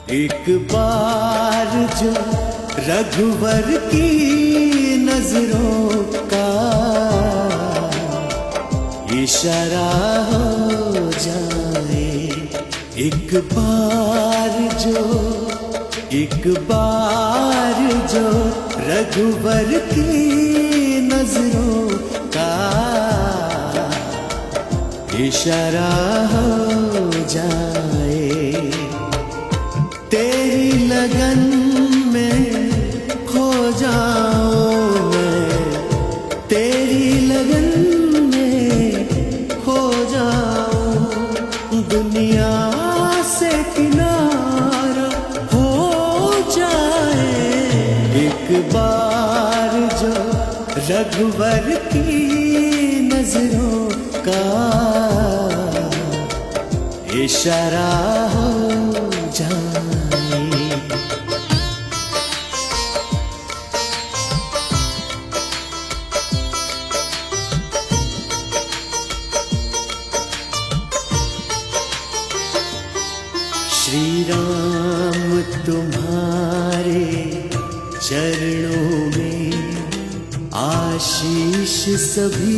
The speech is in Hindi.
एक बार जो रघुवर की नजरों का इशारा हो जाए, एक बार जो रघुवर की नजरों का इशारा हो जाए, तेरी लगन में खो जाऊं मैं, तेरी लगन में खो जाऊं, दुनिया से किनारा हो जाए, एक बार जो रघुवर की नजरों का इशारा हो जाए। श्री राम तुम्हारे चरणों में आशीष सभी